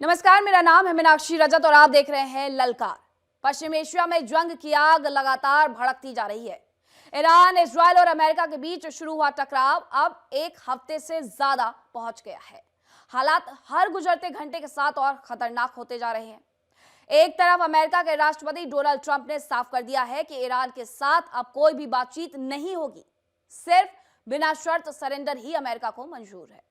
नमस्कार, मेरा नाम है मीनाक्षी रजत और आप देख रहे हैं ललकार। पश्चिम एशिया में जंग की आग लगातार भड़कती जा रही है। ईरान, इजरायल और अमेरिका के बीच शुरू हुआ टकराव अब एक हफ्ते से ज्यादा पहुंच गया है। हालात हर गुजरते घंटे के साथ और खतरनाक होते जा रहे हैं। एक तरफ अमेरिका के राष्ट्रपति डोनाल्ड ट्रंप ने साफ कर दिया है कि ईरान के साथ अब कोई भी बातचीत नहीं होगी, सिर्फ बिना शर्त सरेंडर ही अमेरिका को मंजूर है।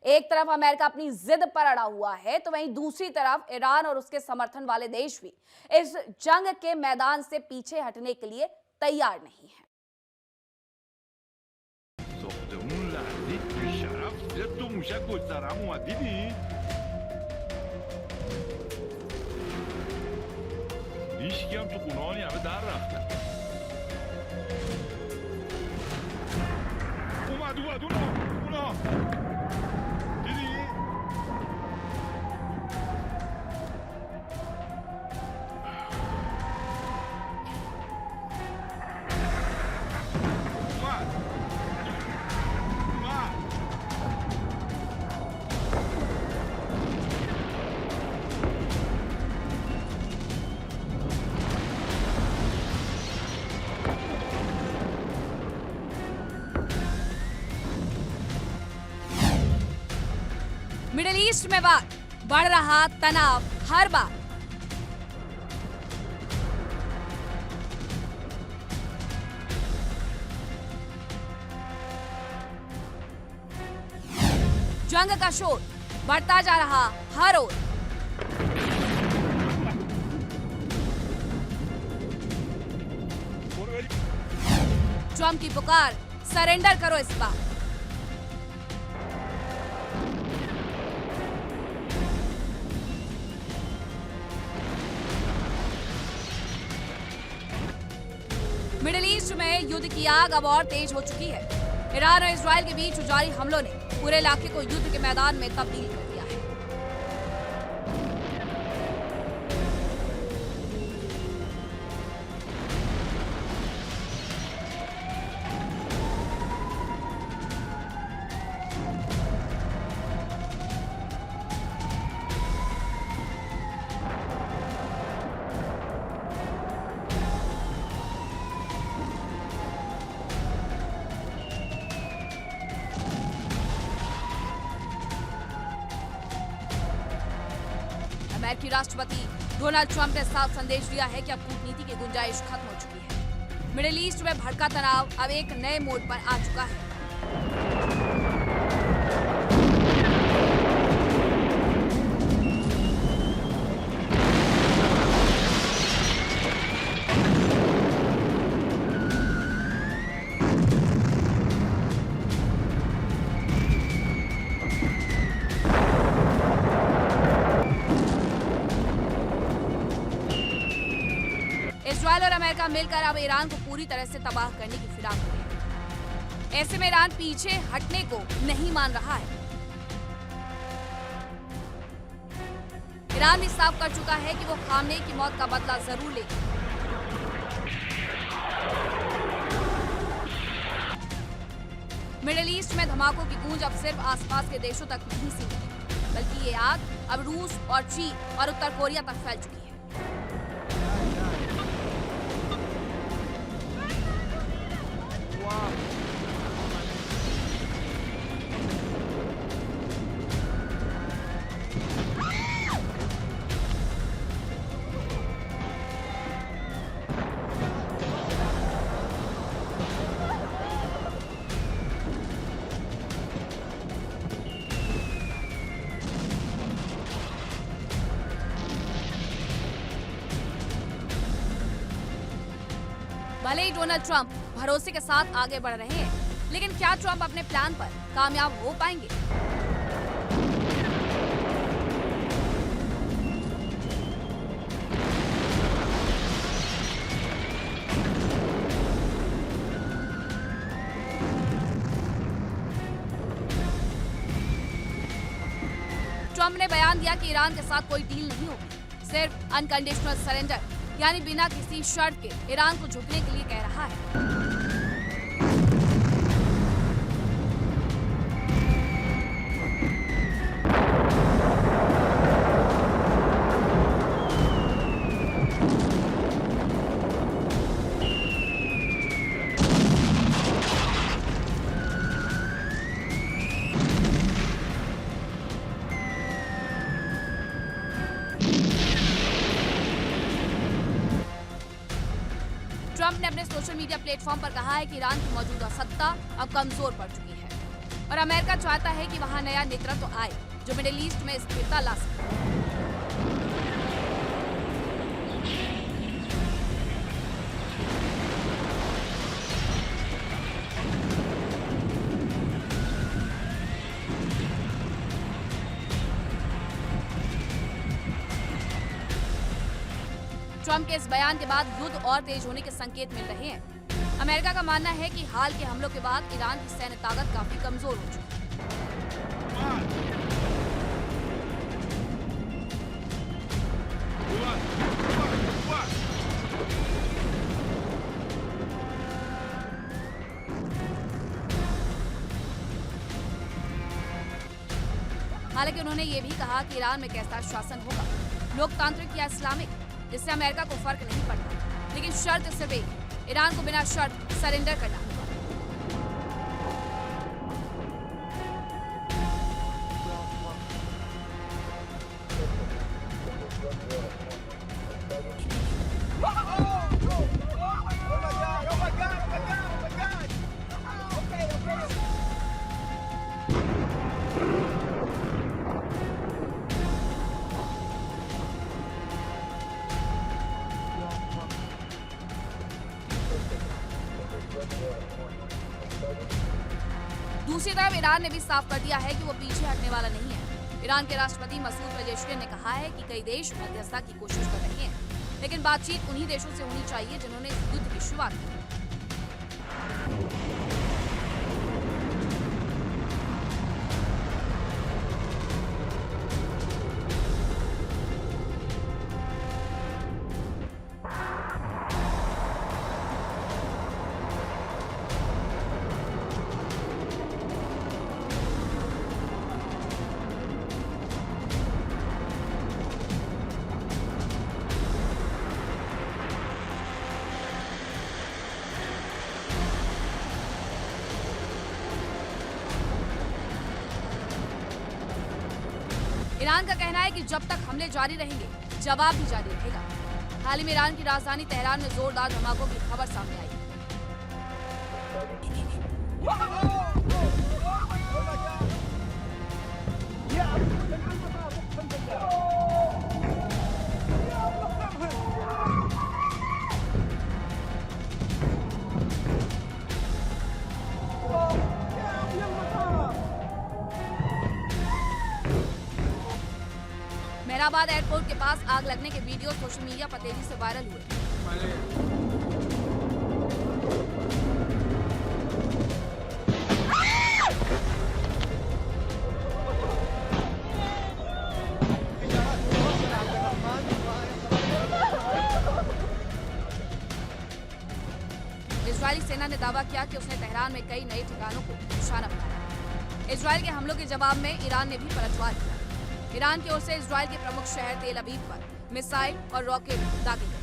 एक तरफ अमेरिका अपनी जिद पर अड़ा हुआ है, तो वहीं दूसरी तरफ ईरान और उसके समर्थन वाले देश भी इस जंग के मैदान से पीछे हटने के लिए तैयार नहीं है। मिडिल ईस्ट में बढ़ रहा तनाव हर बार। जंग का शोर बढ़ता जा रहा हर ओर। ट्रंप की पुकार, सरेंडर करो इस बार। मिडिल ईस्ट में युद्ध की आग अब और तेज हो चुकी है। ईरान और इजरायल के बीच जारी हमलों ने पूरे इलाके को युद्ध के मैदान में तब्दील कर दिया है। अमेरिकी राष्ट्रपति डोनाल्ड ट्रंप ने साफ संदेश दिया है कि अब कूटनीति की गुंजाइश खत्म हो चुकी है। मिडिल ईस्ट में भड़का तनाव अब एक नए मोड़ पर आ चुका है। इजरायल और अमेरिका मिलकर अब ईरान को पूरी तरह से तबाह करने की फिराक में है। ऐसे में ईरान पीछे हटने को नहीं मान रहा है। ईरान भी साफ कर चुका है कि वो खामनेई की मौत का बदला जरूर लेगा। मिडिल ईस्ट में धमाकों की गूंज अब सिर्फ आसपास के देशों तक नहीं सीमित है, बल्कि ये आग अब रूस और चीन और उत्तर कोरिया तक फैल चुकी है। भले ही डोनाल्ड ट्रंप भरोसे के साथ आगे बढ़ रहे हैं, लेकिन क्या ट्रंप अपने प्लान पर कामयाब हो पाएंगे? ट्रंप ने बयान दिया कि ईरान के साथ कोई डील नहीं होगी, सिर्फ अनकंडीशनल सरेंडर, यानी बिना किसी शर्त के ईरान को झुकने के लिए कह रहा है। ट्रंप ने अपने सोशल मीडिया प्लेटफॉर्म पर कहा है कि ईरान की मौजूदा सत्ता अब कमजोर पड़ चुकी है और अमेरिका चाहता है कि वहां नया नेतृत्व आए जो मिडिल ईस्ट में स्थिरता ला सके। ट्रंप के इस बयान के बाद युद्ध और तेज होने के संकेत मिल रहे हैं। अमेरिका का मानना है कि हाल के हमलों के बाद ईरान की सैन्य ताकत काफी कमजोर हो चुकी है। हालांकि उन्होंने ये भी कहा कि ईरान में कैसा शासन होगा, लोकतांत्रिक या इस्लामिक, जिससे अमेरिका को फर्क नहीं पड़ता, लेकिन शर्त सिर्फ एक, ईरान को बिना शर्त सरेंडर करना होगा। दूसरी तरफ ईरान ने भी साफ कर दिया है कि वो पीछे हटने वाला नहीं है। ईरान के राष्ट्रपति मसूद पेजेश्कियान ने कहा है कि कई देश मध्यस्थता की कोशिश कर रहे हैं, लेकिन बातचीत उन्हीं देशों से होनी चाहिए जिन्होंने इस युद्ध की शुरुआत की। ईरान का कहना है कि जब तक हमले जारी रहेंगे, जवाब भी जारी रहेगा। हाल ही में ईरान की राजधानी तेहरान में जोरदार धमाकों की खबर सामने आई। मेहराबाद एयरपोर्ट के पास आग लगने के वीडियो सोशल मीडिया पर तेजी से वायरल हुए। इजरायली सेना ने दावा किया कि उसने तेहरान में कई नए ठिकानों को निशाना बनाया। इजरायल के हमलों के जवाब में ईरान ने भी पलटवार किया। ईरान की ओर से इजरायल के प्रमुख शहर तेल अवीव पर मिसाइल और रॉकेट दागे गए।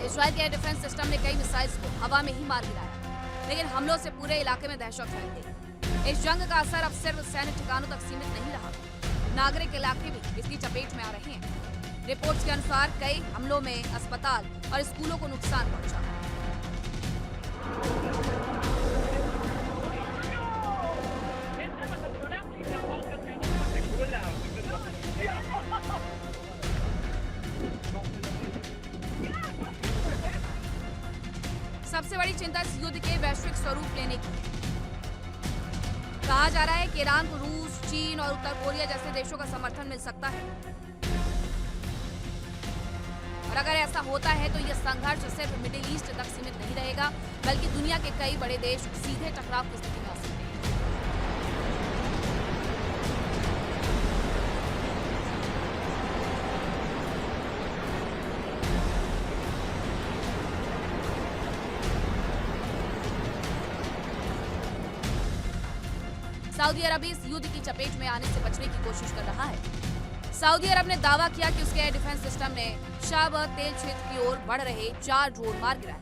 इजरायल के एयर डिफेंस सिस्टम ने कई मिसाइल्स को हवा में ही मार गिराया, लेकिन हमलों से पूरे इलाके में दहशत फैल गई। इस जंग का असर अब सिर्फ सैन्य ठिकानों तक सीमित नहीं रहा, नागरिक इलाके भी इसकी चपेट में आ रहे हैं। रिपोर्ट्स के अनुसार कई हमलों में अस्पताल और स्कूलों को नुकसान पहुंचा। सबसे बड़ी चिंता इस युद्ध के वैश्विक स्वरूप लेने की है। कहा जा रहा है कि ईरान को रूस, चीन और उत्तर कोरिया जैसे देशों का समर्थन मिल सकता है, और अगर ऐसा होता है तो यह संघर्ष सिर्फ मिडिल ईस्ट तक सीमित नहीं रहेगा, बल्कि दुनिया के कई बड़े देश सीधे टकराव की स्थिति में आ सकते हैं। सऊदी अरब इस युद्ध की चपेट में आने से बचने की कोशिश कर रहा है। सऊदी अरब ने दावा किया कि उसके एयर डिफेंस सिस्टम ने शाब तेल क्षेत्र की ओर बढ़ रहे 4 ड्रोन मार गिराए।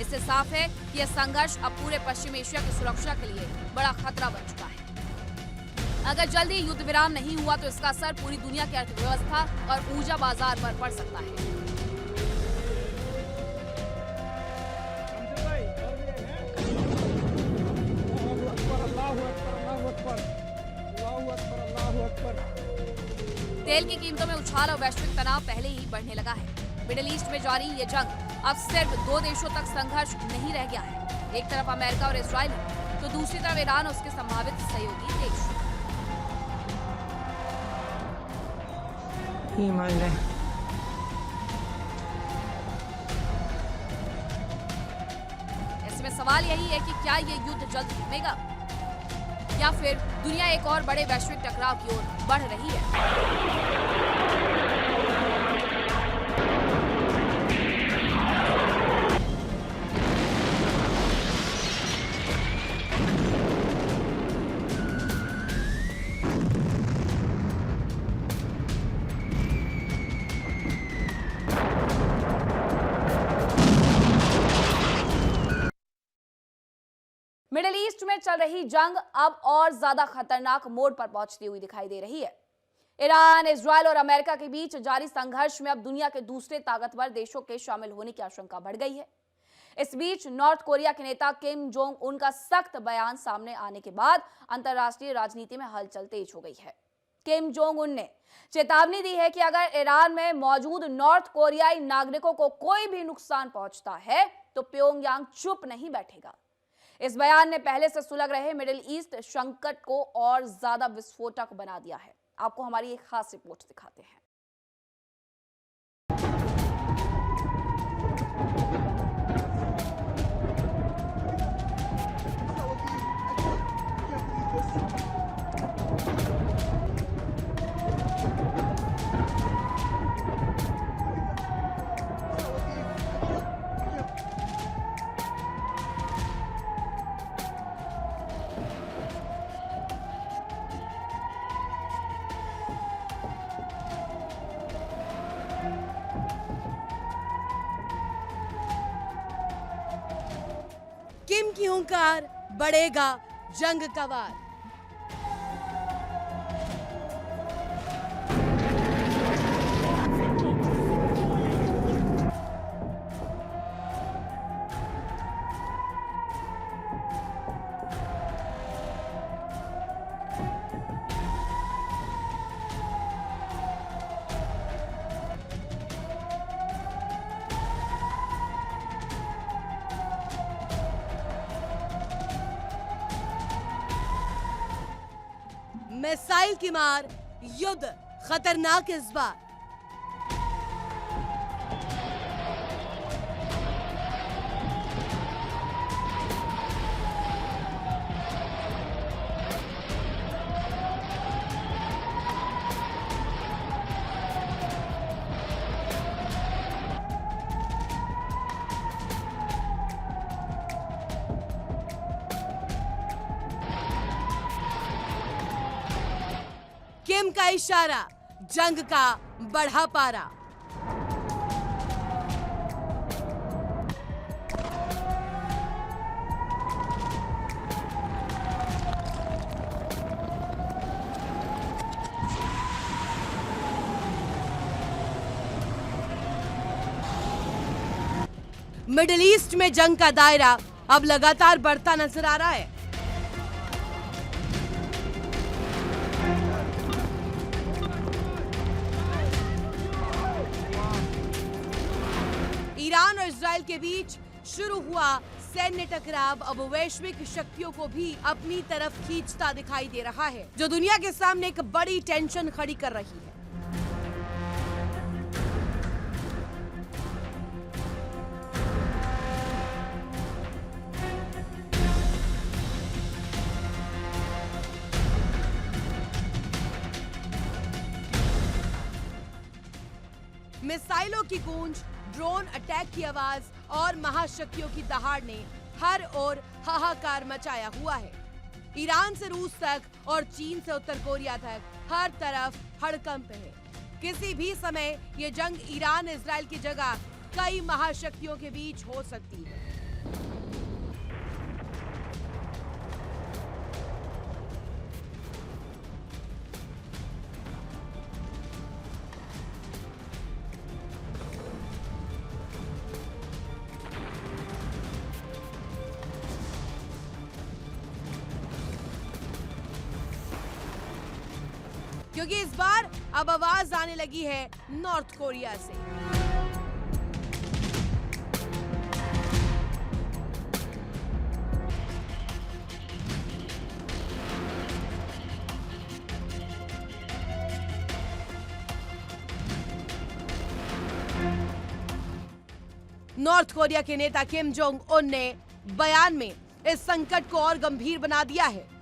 इससे साफ है कि यह संघर्ष अब पूरे पश्चिम एशिया की सुरक्षा के लिए बड़ा खतरा बन चुका है। अगर जल्दी युद्ध विराम नहीं हुआ तो इसका असर पूरी दुनिया की अर्थव्यवस्था और ऊर्जा बाजार पर पड़ सकता है। तेल की कीमतों में उछाल और वैश्विक तनाव पहले ही बढ़ने लगा है। मिडिल ईस्ट में जारी ये जंग अब सिर्फ 2 देशों तक संघर्ष नहीं रह गया है। एक तरफ अमेरिका और इजराइल है तो दूसरी तरफ ईरान और उसके संभावित सहयोगी देश। इसमें सवाल यही है कि क्या ये युद्ध जल्द थमेगा या फिर दुनिया एक और बड़े वैश्विक टकराव की ओर बढ़ रही है। मिडिल ईस्ट में चल रही जंग अब और ज्यादा खतरनाक मोड़ पर पहुंचती हुई दिखाई दे रही है। ईरान, इजराइल और अमेरिका के बीच जारी संघर्ष में अब दुनिया के दूसरे ताकतवर देशों के शामिल होने की आशंका बढ़ गई है। इस बीच नॉर्थ कोरिया के नेता किम जोंग उन का सख्त बयान सामने आने के बाद अंतर्राष्ट्रीय राजनीति में हलचल तेज हो गई है। किम जोंग उन ने चेतावनी दी है कि अगर ईरान में मौजूद नॉर्थ कोरियाई नागरिकों को कोई भी नुकसान पहुंचता है तो प्योंगयांग चुप नहीं बैठेगा। इस बयान ने पहले से सुलग रहे मिडिल ईस्ट संकट को और ज्यादा विस्फोटक बना दिया है। आपको हमारी एक खास रिपोर्ट दिखाते हैं। किम की हुंकार, बढ़ेगा जंग का वार। मिसाइल की मार, युद्ध खतरनाक इस बार। किम का इशारा, जंग का बढ़ा पारा। मिडिल ईस्ट में जंग का दायरा अब लगातार बढ़ता नजर आ रहा है। ईरान और इजराइल के बीच शुरू हुआ सैन्य टकराव अब वैश्विक शक्तियों को भी अपनी तरफ खींचता दिखाई दे रहा है, जो दुनिया के सामने एक बड़ी टेंशन खड़ी कर रही है। मिसाइलों की गूंज, ड्रोन अटैक की आवाज और महाशक्तियों की दहाड़ ने हर ओर हाहाकार मचाया हुआ है। ईरान से रूस तक और चीन से उत्तर कोरिया तक हर तरफ हड़कंप है। किसी भी समय ये जंग ईरान इजराइल की जगह कई महाशक्तियों के बीच हो सकती है। क्योंकि इस बार अब आवाज आने लगी है नॉर्थ कोरिया से। नॉर्थ कोरिया के नेता किम जोंग उन ने बयान में इस संकट को और गंभीर बना दिया है।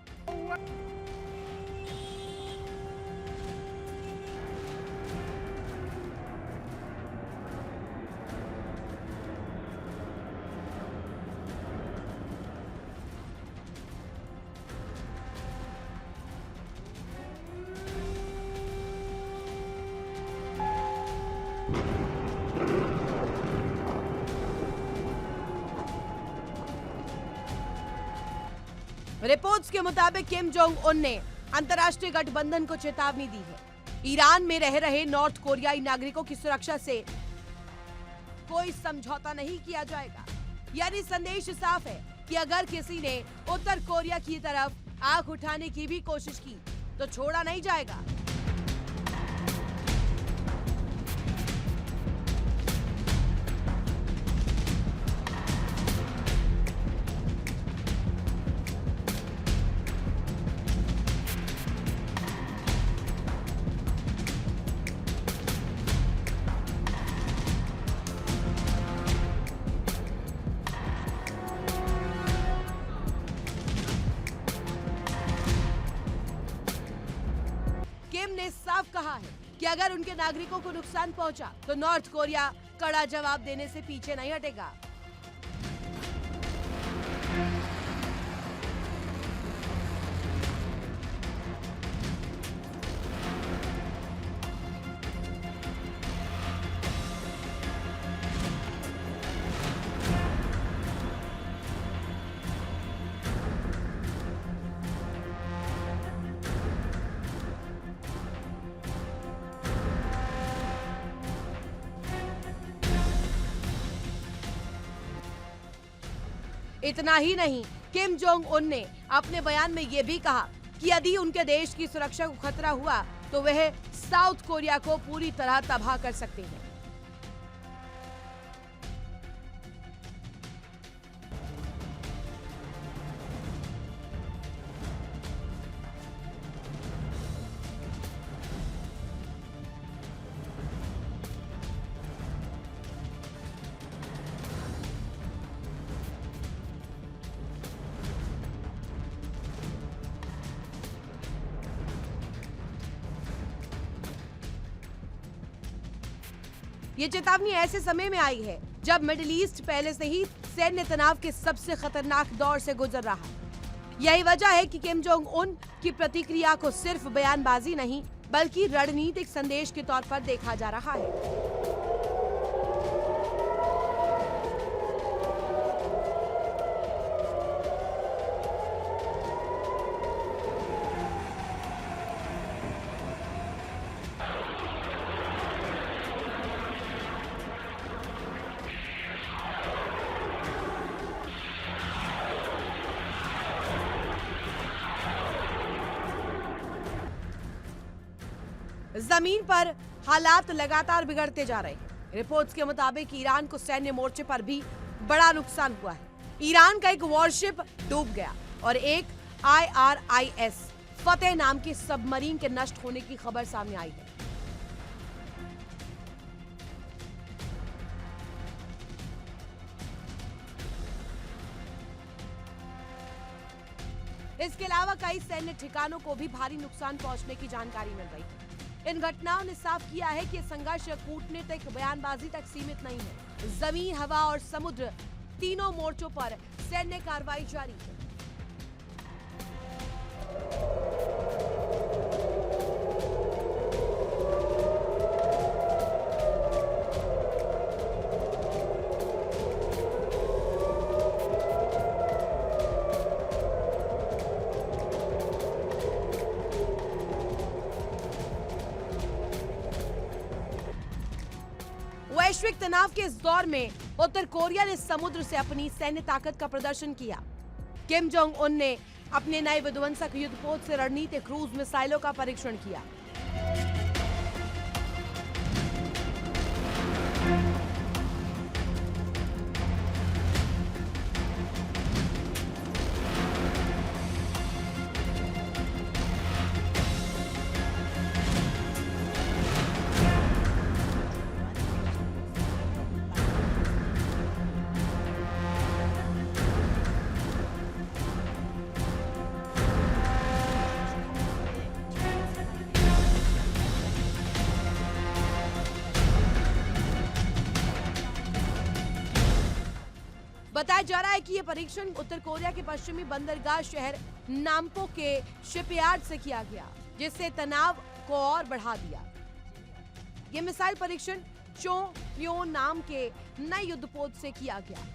रिपोर्ट्स के मुताबिक किम जोंग उन ने अंतर्राष्ट्रीय गठबंधन को चेतावनी दी है। ईरान में रह रहे नॉर्थ कोरियाई नागरिकों की सुरक्षा से कोई समझौता नहीं किया जाएगा। यानी संदेश साफ है कि अगर किसी ने उत्तर कोरिया की तरफ आंख उठाने की भी कोशिश की तो छोड़ा नहीं जाएगा। किम ने साफ कहा है कि अगर उनके नागरिकों को नुकसान पहुंचा तो नॉर्थ कोरिया कड़ा जवाब देने से पीछे नहीं हटेगा। इतना ही नहीं, किम जोंग उन ने अपने बयान में यह भी कहा कि यदि उनके देश की सुरक्षा को खतरा हुआ तो वह साउथ कोरिया को पूरी तरह तबाह कर सकते हैं। ये चेतावनी ऐसे समय में आई है जब मिडिल ईस्ट पहले से ही सैन्य तनाव के सबसे खतरनाक दौर से गुजर रहा है। यही वजह है कि किम जोंग उन की प्रतिक्रिया को सिर्फ बयानबाजी नहीं बल्कि रणनीतिक संदेश के तौर पर देखा जा रहा है। जमीन पर हालात लगातार बिगड़ते जा रहे हैं। रिपोर्ट्स के मुताबिक ईरान को सैन्य मोर्चे पर भी बड़ा नुकसान हुआ है। ईरान का एक वॉरशिप डूब गया और एक IRIS फतेह नाम की सबमरीन के नष्ट होने की खबर सामने आई है। इसके अलावा कई सैन्य ठिकानों को भी भारी नुकसान पहुंचने की जानकारी मिल रही है। इन घटनाओं ने साफ किया है कि संघर्ष कूटनीतिक बयानबाजी तक सीमित नहीं है। जमीन, हवा और समुद्र तीनों मोर्चों पर सैन्य कार्रवाई जारी है। वैश्विक तनाव के इस दौर में उत्तर कोरिया ने समुद्र से अपनी सैन्य ताकत का प्रदर्शन किया। किम जोंग उन ने अपने नए विध्वंसक युद्धपोत से रणनीतिक क्रूज मिसाइलों का परीक्षण किया। बताया जा रहा है कि यह परीक्षण उत्तर कोरिया के पश्चिमी बंदरगाह शहर नाम्पो के शिपयार्ड से किया गया, जिससे तनाव को और बढ़ा दिया। यह मिसाइल परीक्षण चोंग्योन नाम के नए युद्धपोत से किया गया।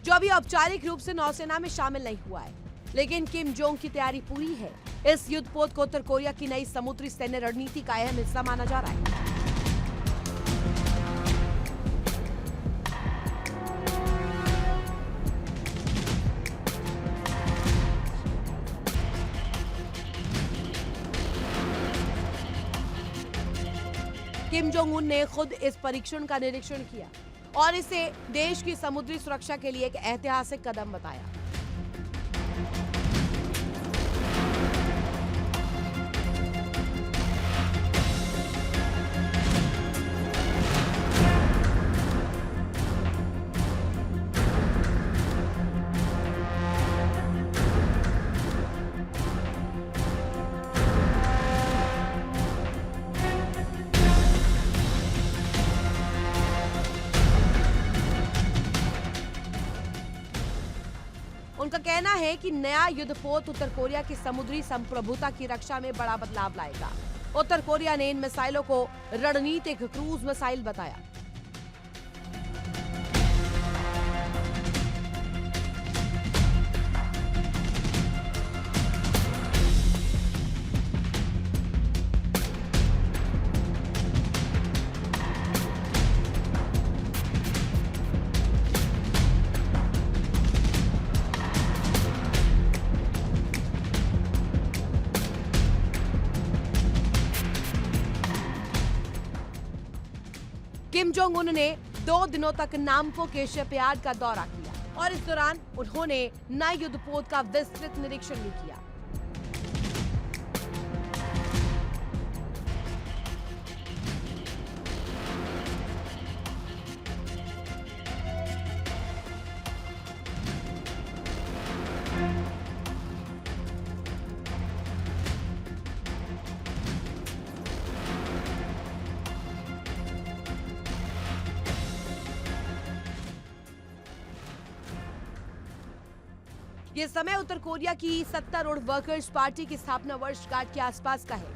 जो अभी औपचारिक रूप से नौसेना में शामिल नहीं हुआ है, लेकिन किम जोंग की तैयारी पूरी है। इस युद्धपोत को उत्तर कोरिया की नई समुद्री सैन्य रणनीति का अहम हिस्सा माना जा रहा है। किम जोंग उन ने खुद इस परीक्षण का निरीक्षण किया और इसे देश की समुद्री सुरक्षा के लिए एक ऐतिहासिक कदम बताया। उनका कहना है कि नया युद्धपोत उत्तर कोरिया की समुद्री संप्रभुता की रक्षा में बड़ा बदलाव लाएगा। उत्तर कोरिया ने इन मिसाइलों को रणनीतिक क्रूज मिसाइल बताया। किम जोंग उन ने 2 दिनों तक नाम्पो के शिपयार्ड का दौरा किया और इस दौरान उन्होंने नए युद्धपोत का विस्तृत निरीक्षण भी किया। ये समय उत्तर कोरिया की सत्तारूढ़ वर्कर्स पार्टी की स्थापना वर्षगांठ के आसपास का है,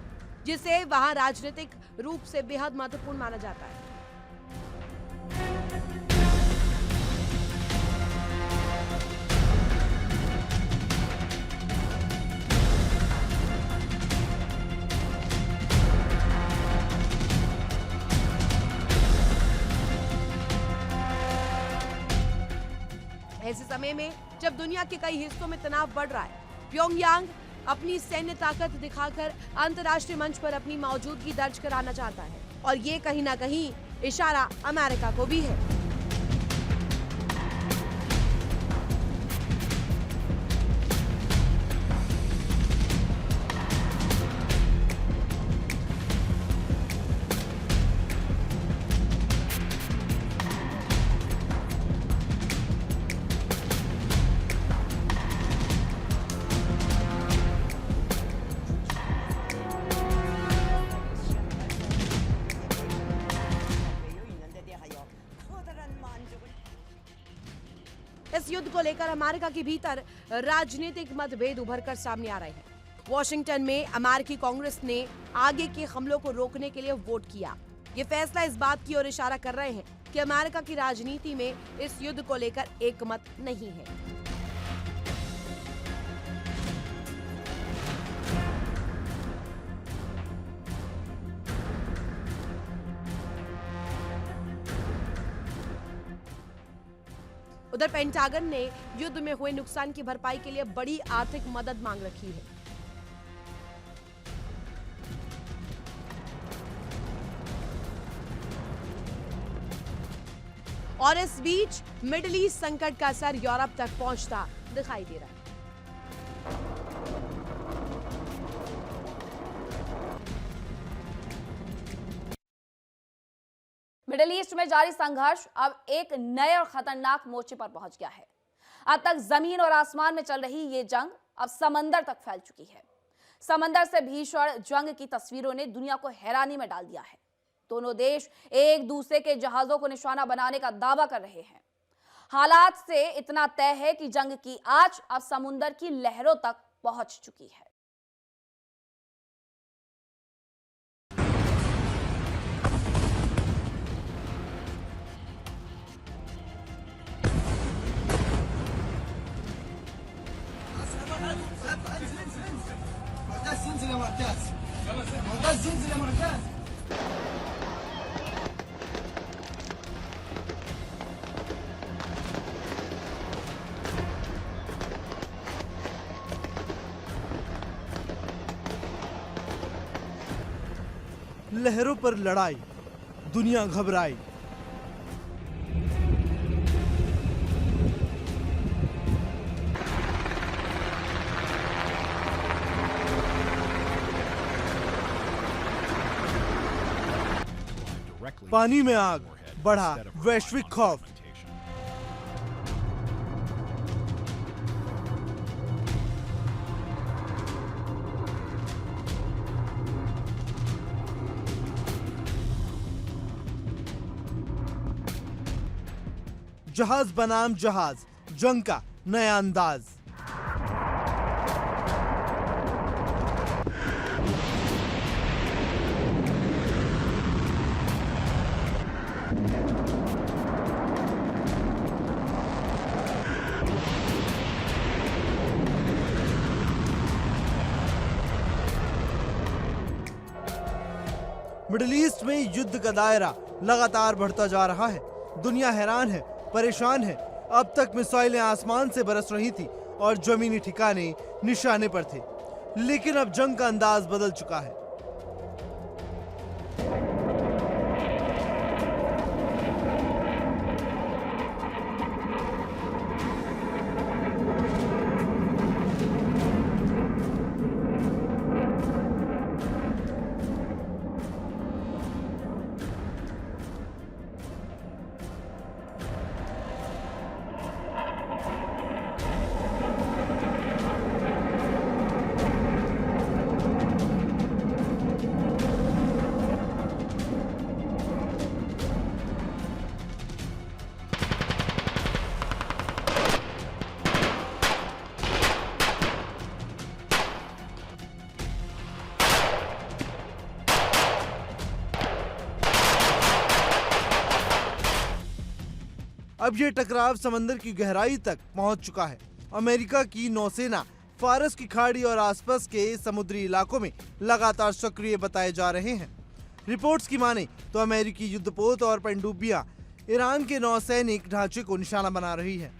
जिसे वहां राजनीतिक रूप से बेहद महत्वपूर्ण माना जाता है। ऐसे समय में जब दुनिया के कई हिस्सों में तनाव बढ़ रहा है, प्योंगयांग अपनी सैन्य ताकत दिखाकर अंतर्राष्ट्रीय मंच पर अपनी मौजूदगी दर्ज कराना चाहता है और ये कहीं ना कहीं इशारा अमेरिका को भी है। इस युद्ध को लेकर अमेरिका के भीतर राजनीतिक मतभेद उभर कर सामने आ रहे हैं। वॉशिंगटन में अमेरिकी कांग्रेस ने आगे के हमलों को रोकने के लिए वोट किया। ये फैसला इस बात की ओर इशारा कर रहे हैं कि अमेरिका की राजनीति में इस युद्ध को लेकर एकमत नहीं है। उधर पेंटागन ने युद्ध में हुए नुकसान की भरपाई के लिए बड़ी आर्थिक मदद मांग रखी है। और इस बीच मिडिल ईस्ट संकट का असर यूरोप तक पहुंचता दिखाई दे रहा है। मिडिल ईस्ट में जारी संघर्ष अब एक नए और खतरनाक मोर्चे पर पहुंच गया है। अब तक जमीन और आसमान में चल रही ये जंग अब समंदर तक फैल चुकी है। समंदर से भीषण जंग की तस्वीरों ने दुनिया को हैरानी में डाल दिया है। दोनों देश एक दूसरे के जहाजों को निशाना बनाने का दावा कर रहे हैं। हालात से इतना तय है कि जंग की आंच अब समुद्र की लहरों तक पहुंच चुकी है। लहरों पर लड़ाई, दुनिया घबराई। पानी में आग, बढ़ा वैश्विक खौफ। जहाज बनाम जहाज, जंग का नया अंदाज। मिडिल ईस्ट में युद्ध का दायरा लगातार बढ़ता जा रहा है। दुनिया हैरान है, परेशान है। अब तक मिसाइलें आसमान से बरस रही थी और जमीनी ठिकाने निशाने पर थे, लेकिन अब जंग का अंदाज बदल चुका है। अब ये टकराव समंदर की गहराई तक पहुंच चुका है। अमेरिका की नौसेना फारस की खाड़ी और आसपास के समुद्री इलाकों में लगातार सक्रिय बताए जा रहे हैं। रिपोर्ट्स की माने तो अमेरिकी युद्धपोत और पनडुब्बियां ईरान के नौसैनिक ढांचे को निशाना बना रही है।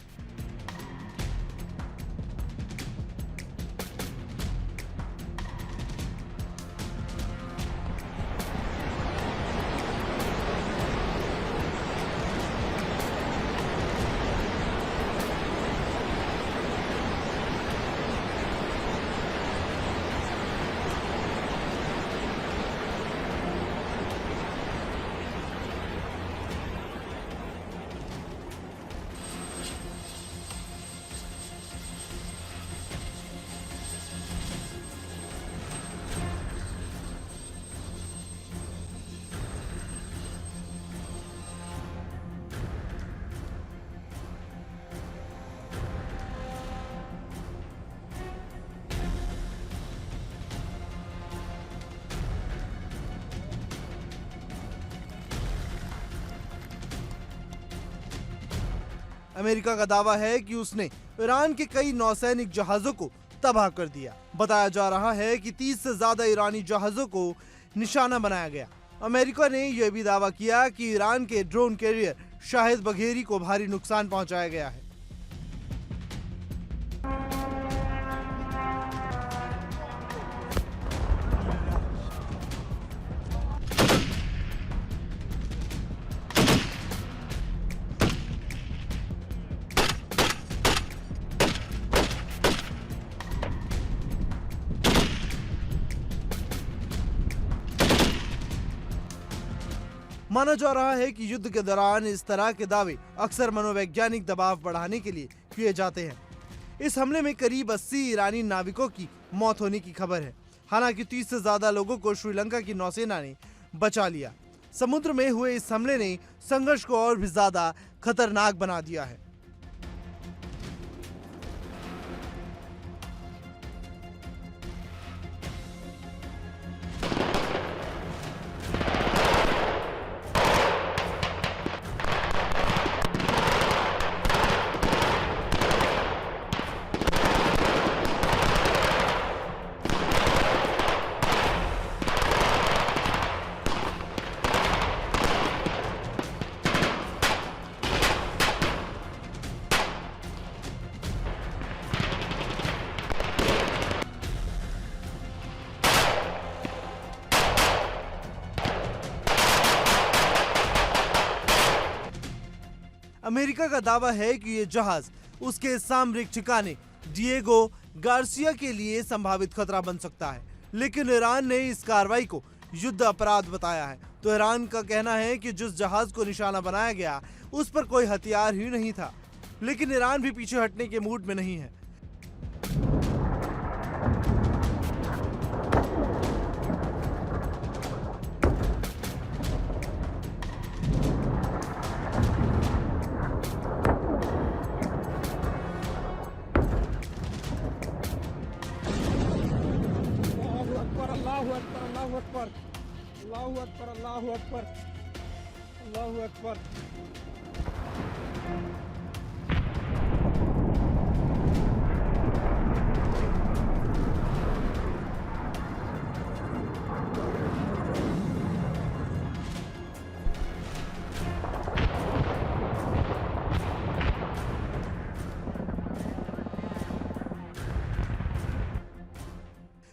अमेरिका का दावा है कि उसने ईरान के कई नौसैनिक जहाजों को तबाह कर दिया। बताया जा रहा है कि 30 से ज्यादा ईरानी जहाजों को निशाना बनाया गया। अमेरिका ने यह भी दावा किया कि ईरान के ड्रोन कैरियर शाहिद बघेरी को भारी नुकसान पहुंचाया गया है। माना जा रहा है कि युद्ध के दौरान इस तरह के दावे अक्सर मनोवैज्ञानिक दबाव बढ़ाने के लिए किए जाते हैं। इस हमले में करीब 80 ईरानी नाविकों की मौत होने की खबर है। हालांकि 30 से ज्यादा लोगों को श्रीलंका की नौसेना ने बचा लिया। समुद्र में हुए इस हमले ने संघर्ष को और भी ज्यादा खतरनाक बना दिया है। अमेरिका का दावा है कि ये जहाज उसके सामरिक ठिकाने डिएगो गार्सिया के लिए संभावित खतरा बन सकता है, लेकिन ईरान ने इस कार्रवाई को युद्ध अपराध बताया है। तो ईरान का कहना है कि जिस जहाज को निशाना बनाया गया उस पर कोई हथियार ही नहीं था, लेकिन ईरान भी पीछे हटने के मूड में नहीं है। अल्लाहु अकबर, अल्लाहु अकबर, अल्लाहु अकबर, अल्लाहु अकबर, अल्लाहु अकबर।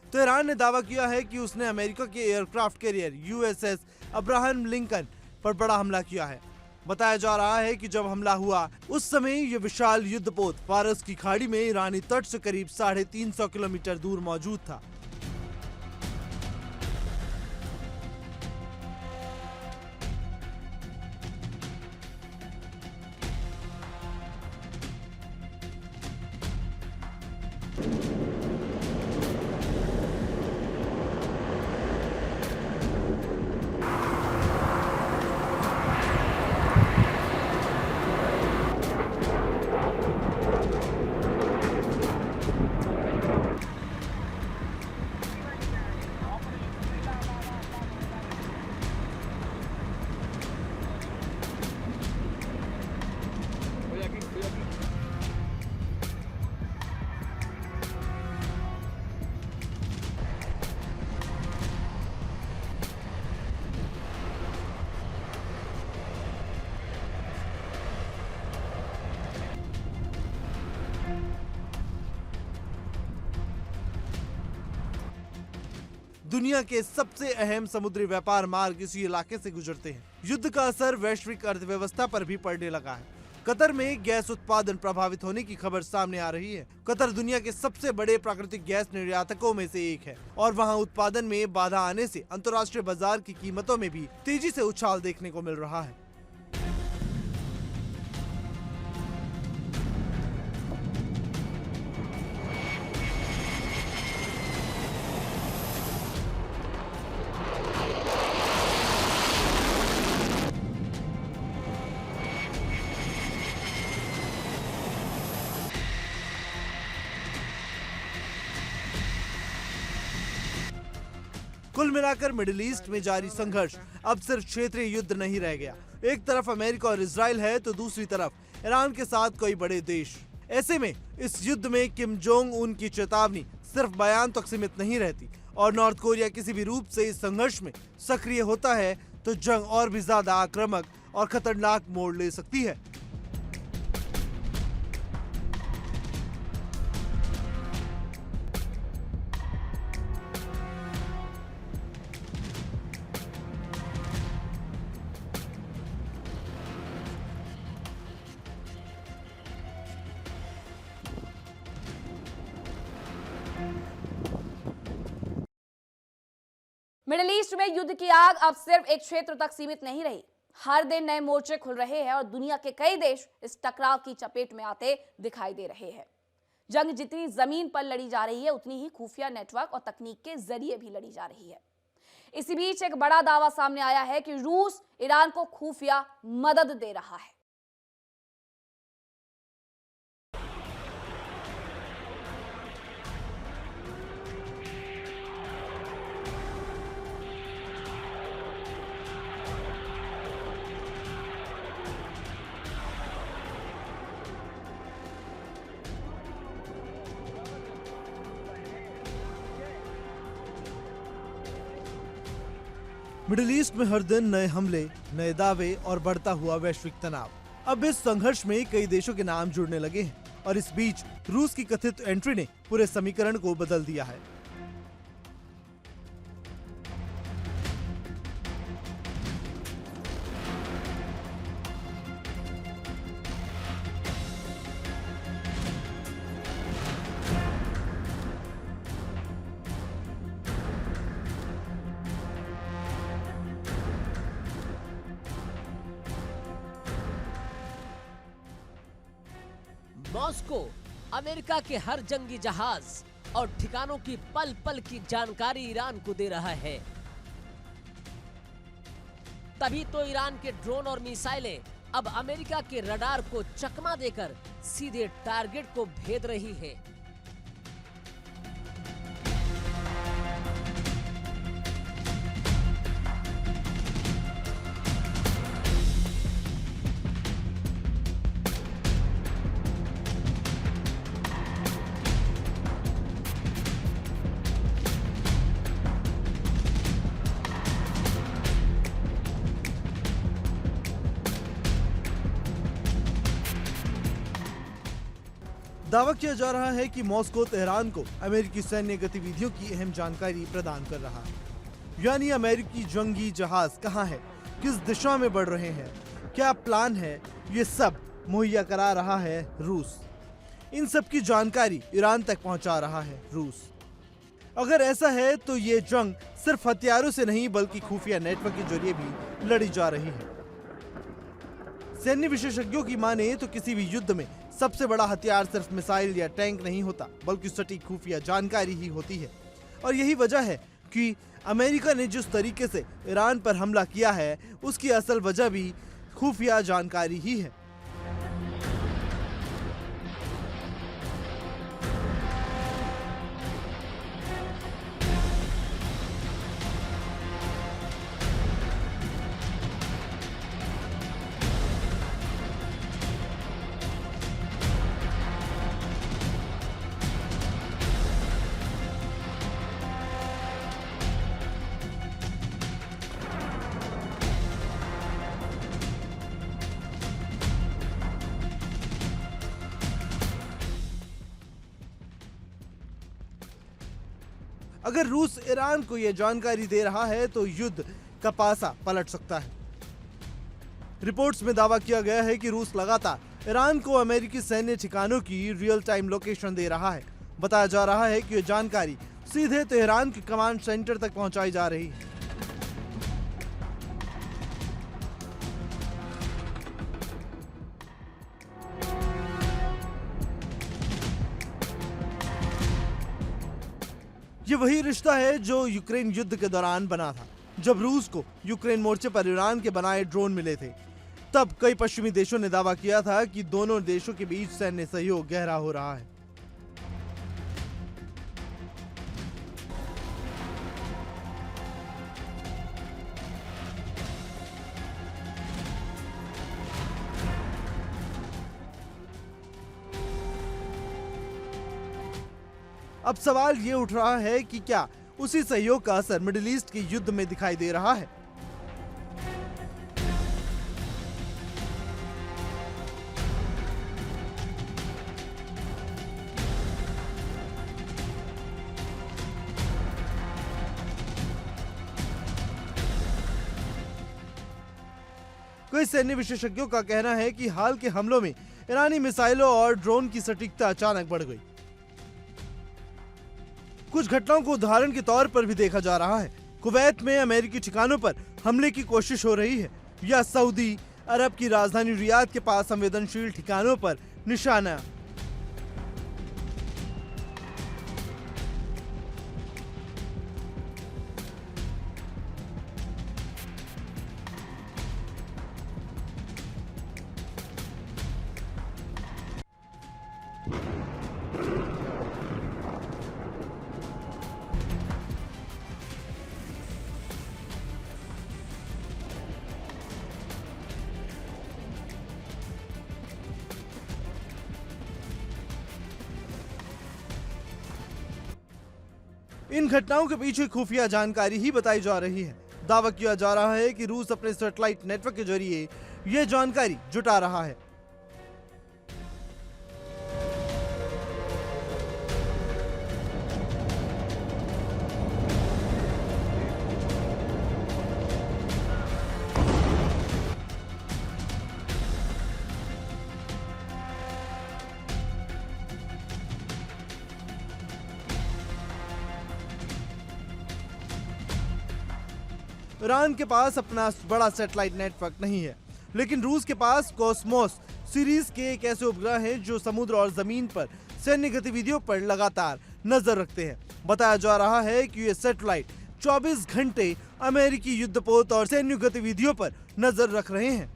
तो ईरान ने दावा किया है कि उसने अमेरिका के aircraft carrier USS Abraham Lincoln पर बड़ा हमला किया है। बताया जा रहा है कि जब हमला हुआ उस समय यह विशाल युद्धपोत फारस की खाड़ी में ईरानी तट से करीब 350 किलोमीटर दूर मौजूद था। दुनिया के सबसे अहम समुद्री व्यापार मार्ग इसी इलाके से गुजरते हैं। युद्ध का असर वैश्विक अर्थव्यवस्था पर भी पड़ने लगा है। कतर में गैस उत्पादन प्रभावित होने की खबर सामने आ रही है। कतर दुनिया के सबसे बड़े प्राकृतिक गैस निर्यातकों में से एक है और वहां उत्पादन में बाधा आने से अंतर्राष्ट्रीय बाजार की कीमतों में भी तेजी से उछाल देखने को मिल रहा है। कुल मिलाकर मिडिल ईस्ट में जारी संघर्ष अब सिर्फ क्षेत्रीय युद्ध नहीं रह गया। एक तरफ अमेरिका और इजराइल है तो दूसरी तरफ ईरान के साथ कई बड़े देश। ऐसे में इस युद्ध में किम जोंग उन की चेतावनी सिर्फ बयान तक सीमित नहीं रहती और नॉर्थ कोरिया किसी भी रूप से इस संघर्ष में सक्रिय होता है तो जंग और भी ज्यादा आक्रामक और खतरनाक मोड़ ले सकती है। मिडिल ईस्ट में युद्ध की आग अब सिर्फ एक क्षेत्र तक सीमित नहीं रही। हर दिन नए मोर्चे खुल रहे हैं और दुनिया के कई देश इस टकराव की चपेट में आते दिखाई दे रहे हैं। जंग जितनी जमीन पर लड़ी जा रही है, उतनी ही खुफिया नेटवर्क और तकनीक के जरिए भी लड़ी जा रही है। इसी बीच एक बड़ा दावा सामने आया है कि रूस ईरान को खुफिया मदद दे रहा है। मिडिल ईस्ट में हर दिन नए हमले, नए दावे और बढ़ता हुआ वैश्विक तनाव। अब इस संघर्ष में कई देशों के नाम जुड़ने लगे हैं और इस बीच रूस की कथित एंट्री ने पूरे समीकरण को बदल दिया है। मॉस्को अमेरिका के हर जंगी जहाज और ठिकानों की पल पल की जानकारी ईरान को दे रहा है। तभी तो ईरान के ड्रोन और मिसाइलें अब अमेरिका के रडार को चकमा देकर सीधे टारगेट को भेद रही है। दावा किया जा रहा है कि मॉस्को तेहरान को अमेरिकी सैन्य गतिविधियों की अहम जानकारी प्रदान कर रहा है। यानी अमेरिकी जंगी जहाज कहां है, किस दिशा में बढ़ रहे हैं, क्या प्लान है, ये सब मुहैया करा रहा है रूस। इन सब की जानकारी ईरान तक पहुंचा रहा है रूस। अगर ऐसा है तो ये जंग सिर्फ हथियारों से नहीं बल्कि खुफिया नेटवर्क के जरिए भी लड़ी जा रही है। सैन्य विशेषज्ञों की माने तो किसी भी युद्ध में सबसे बड़ा हथियार सिर्फ मिसाइल या टैंक नहीं होता, बल्कि सटीक खुफिया जानकारी ही होती है। और यही वजह है कि अमेरिका ने जिस तरीके से ईरान पर हमला किया है, उसकी असल वजह भी खुफिया जानकारी ही है। अगर रूस ईरान को यह जानकारी दे रहा है तो युद्ध का पासा पलट सकता है। रिपोर्ट्स में दावा किया गया है कि रूस लगातार ईरान को अमेरिकी सैन्य ठिकानों की रियल टाइम लोकेशन दे रहा है। बताया जा रहा है कि यह जानकारी सीधे तेहरान के कमांड सेंटर तक पहुंचाई जा रही है। ये वही रिश्ता है जो यूक्रेन युद्ध के दौरान बना था। जब रूस को यूक्रेन मोर्चे पर ईरान के बनाए ड्रोन मिले थे, तब कई पश्चिमी देशों ने दावा किया था कि दोनों देशों के बीच सैन्य सहयोग गहरा हो रहा है। अब सवाल ये उठ रहा है कि क्या उसी सहयोग का असर मिडिल ईस्ट के युद्ध में दिखाई दे रहा है। कई सैन्य विशेषज्ञों का कहना है कि हाल के हमलों में ईरानी मिसाइलों और ड्रोन की सटीकता अचानक बढ़ गई। कुछ घटनाओं को उदाहरण के तौर पर भी देखा जा रहा है। कुवैत में अमेरिकी ठिकानों पर हमले की कोशिश हो रही है या सऊदी अरब की राजधानी रियाद के पास संवेदनशील ठिकानों पर निशाना। इन घटनाओं के पीछे खुफिया जानकारी ही बताई जा रही है। दावा किया जा रहा है कि रूस अपने सैटेलाइट नेटवर्क के जरिए यह जानकारी जुटा रहा है। ईरान के पास अपना बड़ा सैटेलाइट नेटवर्क नहीं है, लेकिन रूस के पास कॉस्मोस सीरीज के एक ऐसे उपग्रह हैं जो समुद्र और जमीन पर सैन्य गतिविधियों पर लगातार नजर रखते हैं। बताया जा रहा है कि ये सैटेलाइट 24 घंटे अमेरिकी युद्धपोत और सैन्य गतिविधियों पर नजर रख रहे हैं।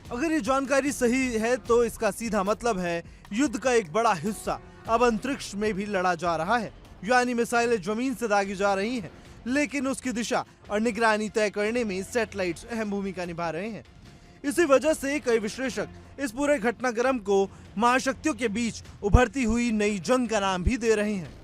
अगर ये जानकारी सही है तो इसका सीधा मतलब है युद्ध का एक बड़ा हिस्सा अब अंतरिक्ष में भी लड़ा जा रहा है, यानी मिसाइलें जमीन से दागी जा रही हैं, लेकिन उसकी दिशा और निगरानी तय करने में सैटेलाइट्स अहम भूमिका निभा रहे हैं। इसी वजह से कई विश्लेषक इस पूरे घटनाक्रम को महाशक्तियों के बीच उभरती हुई नई जंग का नाम भी दे रहे हैं।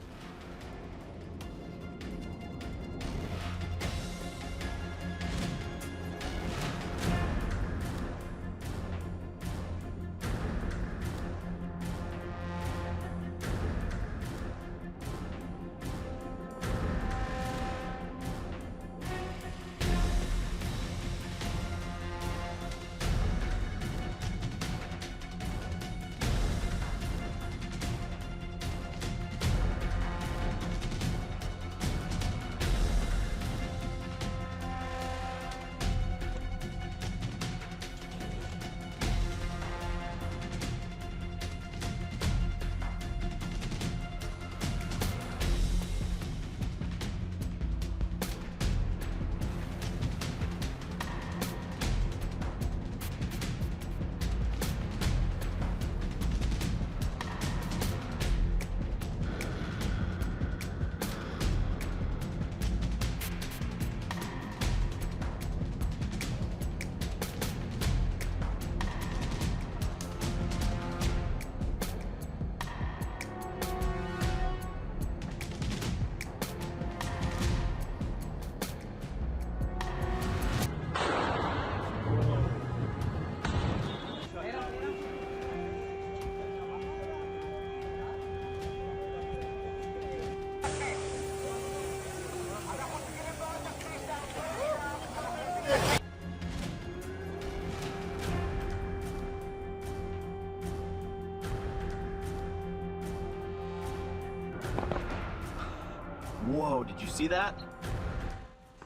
Whoa, did you see that?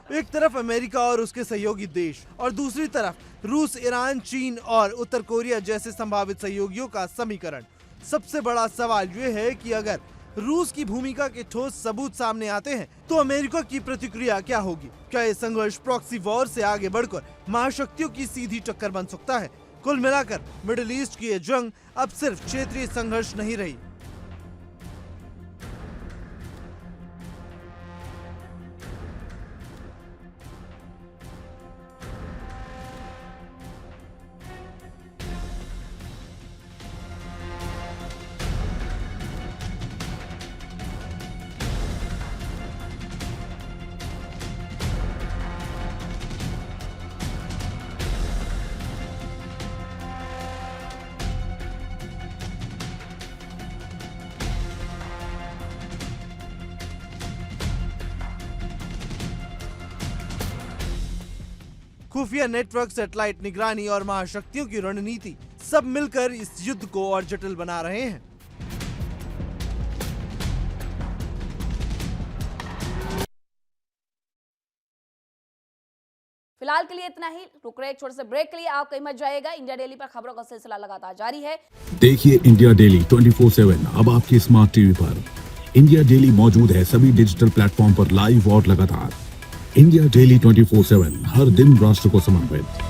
एक तरफ अमेरिका और उसके सहयोगी देश और दूसरी तरफ रूस, ईरान, चीन और उत्तर कोरिया जैसे संभावित सहयोगियों का समीकरण। सबसे बड़ा सवाल यह है कि अगर रूस की भूमिका के ठोस सबूत सामने आते हैं तो अमेरिका की प्रतिक्रिया क्या होगी? क्या ये संघर्ष प्रॉक्सी वॉर से आगे बढ़कर महाशक्तियों की सीधी टक्कर बन सकता है? कुल मिलाकर मिडिल ईस्ट की ये जंग अब सिर्फ क्षेत्रीय संघर्ष नहीं रही। खुफिया नेटवर्क, सैटेलाइट निगरानी और महाशक्तियों की रणनीति सब मिलकर इस युद्ध को और जटिल बना रहे हैं। फिलहाल के लिए इतना ही। रुक रहे एक छोटे से ब्रेक के लिए, आप कहीं मत जाइएगा। इंडिया डेली पर खबरों का सिलसिला लगातार जारी है। देखिए इंडिया डेली 24/7 अब आपकी स्मार्ट टीवी पर। इंडिया डेली मौजूद है सभी डिजिटल प्लेटफॉर्म पर लाइव और लगातार। इंडिया डेली 24/7 हर दिन राष्ट्र को समर्पित।